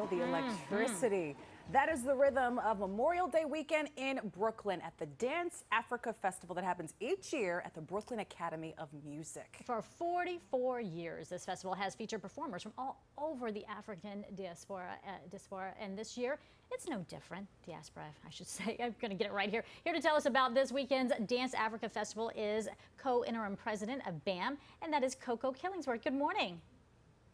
Coco, the electricity. That is the rhythm of Memorial Day weekend in Brooklyn at the Dance Africa Festival that happens each year at the Brooklyn Academy of Music. For 44 years, this festival has featured performers from all over the African diaspora, and this year it's no different. Diaspora, I should say. I'm going to get it right here. Here to tell us about this weekend's Dance Africa Festival is Co-Interim President of BAM, and that is Coco Killingsworth. Good morning.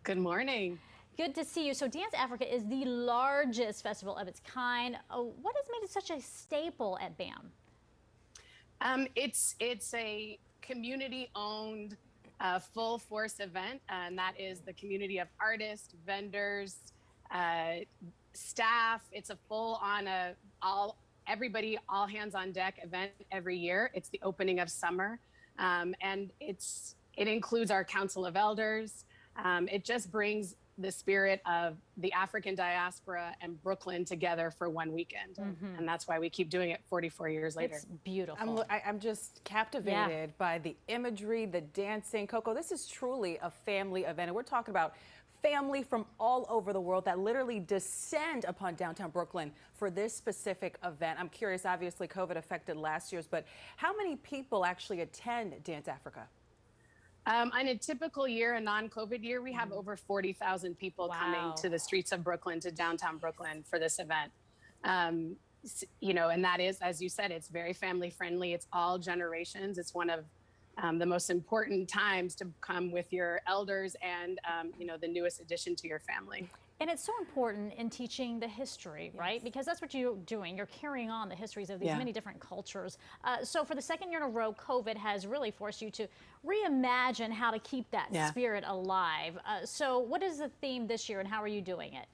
Good morning. Good to see you. So Dance Africa is the largest festival of its kind. What has made it such a staple at BAM? It's a community-owned, full-force event, and that is the community of artists, vendors, staff. It's a full-on, everybody, all hands on deck event every year. It's the opening of summer, and it includes our Council of Elders. It just brings the spirit of the African diaspora and Brooklyn together for one weekend. And that's why we keep doing it 44 years later. It's beautiful. I'm just captivated by the imagery, the dancing. Coco, this is truly a family event. And we're talking about family from all over the world that literally descend upon downtown Brooklyn for this specific event. I'm curious, obviously COVID affected last year's, but how many people actually attend Dance Africa? On a typical year, a non-COVID year, we have over 40,000 people coming to the streets of Brooklyn, to downtown Brooklyn for this event. You know, and that is, as you said, it's very family friendly. It's all generations. It's one of the most important times to come with your elders and, you know, the newest addition to your family. And it's so important in teaching the history, right? Because that's what you're doing. You're carrying on the histories of these many different cultures. So for the second year in a row, COVID has really forced you to reimagine how to keep that spirit alive. So what is the theme this year and how are you doing it?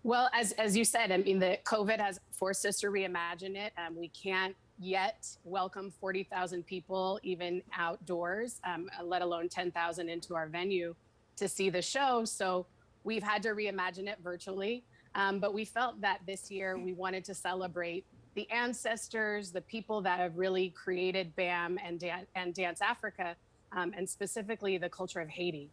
Well, as you said, I mean, the COVID has forced us to reimagine it. We can't yet welcome 40,000 people even outdoors, let alone 10,000 into our venue to see the show. So we've had to reimagine it virtually, but we felt that this year we wanted to celebrate the ancestors, the people that have really created BAM and Dance Africa, and specifically the culture of Haiti.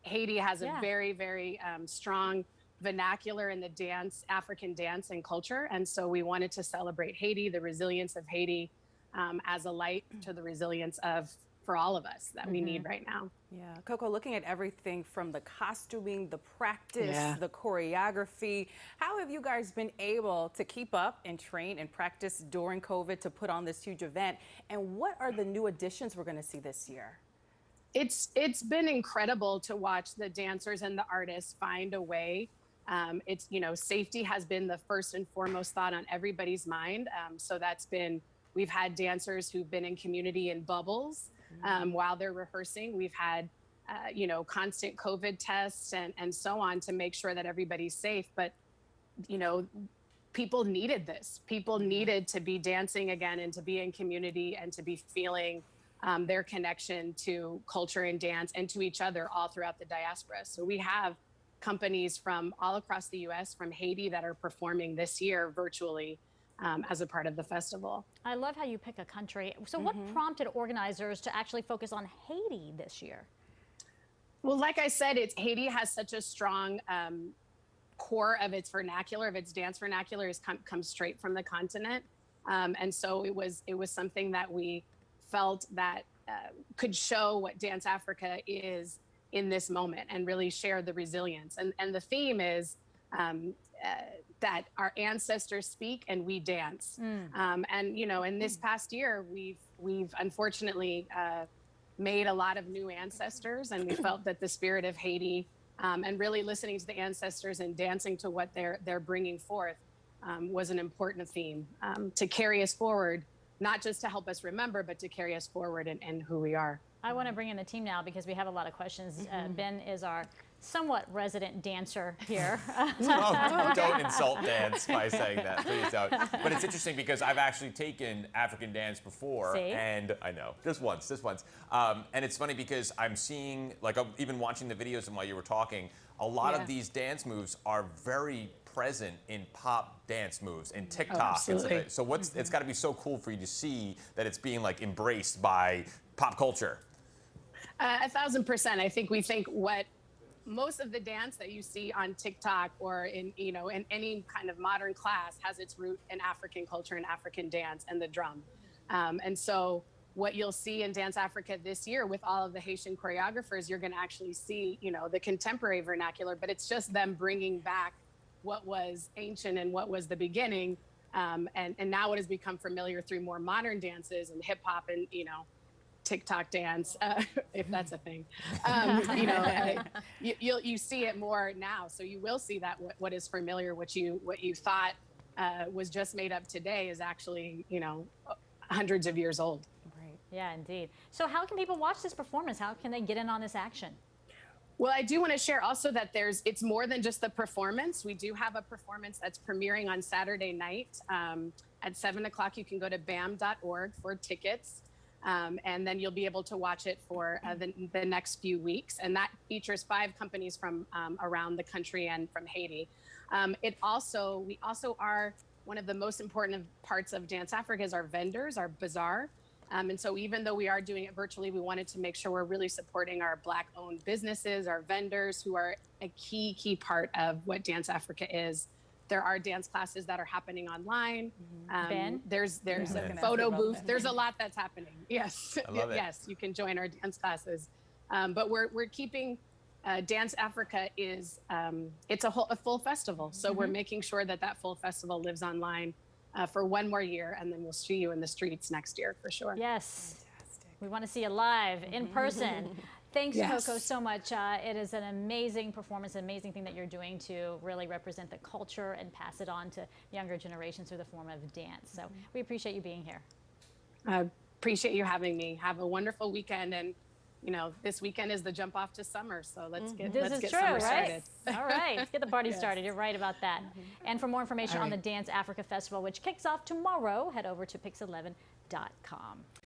Haiti has a very, very strong vernacular in the African dance and culture, and so we wanted to celebrate Haiti, the resilience of Haiti, as a light to the resilience for all of us that we need right now. Yeah, Coco, looking at everything from the costuming, the practice, the choreography, how have you guys been able to keep up and train and practice during COVID to put on this huge event? And what are the new additions we're going to see this year? It's been incredible to watch the dancers and the artists find a way. It's, you know, safety has been the first and foremost thought on everybody's mind. So that's been, we've had dancers who've been in community in bubbles while they're rehearsing. We've had, you know, constant COVID tests and so on to make sure that everybody's safe. But, you know, people needed this. People needed to be dancing again and to be in community and to be feeling their connection to culture and dance and to each other all throughout the diaspora. So we have companies from all across the U.S., from Haiti, that are performing this year virtually as a part of the festival. I love how you pick a country. So what prompted organizers to actually focus on Haiti this year? Well, like I said, Haiti has such a strong core of its vernacular, of its dance vernacular, comes straight from the continent. And so it was something that we felt that could show what Dance Africa is in this moment and really share the resilience. And the theme is that our ancestors speak and we dance. And, you know, in this past year, we've unfortunately made a lot of new ancestors, and we felt that the spirit of Haiti and really listening to the ancestors and dancing to what they're bringing forth was an important theme to carry us forward, not just to help us remember, but to carry us forward in who we are. I want to bring in the team now because we have a lot of questions. Ben is our somewhat resident dancer here. Don't insult dance by saying that, please don't. But it's interesting because I've actually taken African dance before, and I know, just once. And it's funny because I'm seeing, like, even watching the videos and while you were talking, a lot of these dance moves are very present in pop dance moves and TikTok. So it's got to be so cool for you to see that it's being like embraced by pop culture. 1,000%. I think we think what most of the dance that you see on TikTok or in any kind of modern class has its root in African culture and African dance and the drum. And so what you'll see in Dance Africa this year with all of the Haitian choreographers, you're going to actually see, the contemporary vernacular, but it's just them bringing back what was ancient and what was the beginning. And now it has become familiar through more modern dances and hip hop and, TikTok dance, if that's a thing. You see it more now. So you will see that what is familiar, what you thought was just made up today is actually, hundreds of years old. Right. Yeah, indeed. So how can people watch this performance? How can they get in on this action? Well, I do want to share also that it's more than just the performance. We do have a performance that's premiering on Saturday night at 7 o'clock. You can go to bam.org for tickets. And then you'll be able to watch it for the next few weeks. And that features 5 companies from around the country and from Haiti. We also are, one of the most important parts of Dance Africa is our vendors, our bazaar. And so even though we are doing it virtually, we wanted to make sure we're really supporting our Black-owned businesses, our vendors, who are a key part of what Dance Africa is. There are dance classes that are happening online. There's a photo booth. There's a lot that's happening. Yes, I love it. Yes, you can join our dance classes. But we're keeping Dance Africa is it's a full festival. So we're making sure that full festival lives online for one more year, and then we'll see you in the streets next year for sure. Yes, fantastic. We want to see you live in person. Thanks, Coco, so much. It is an amazing performance, an amazing thing that you're doing to really represent the culture and pass it on to younger generations through the form of dance. So we appreciate you being here. I appreciate you having me. Have a wonderful weekend. And, this weekend is the jump off to summer. So let's get summer started. All right, let's get the party started. You're right about that. And for more information on the Dance Africa Festival, which kicks off tomorrow, head over to pix11.com.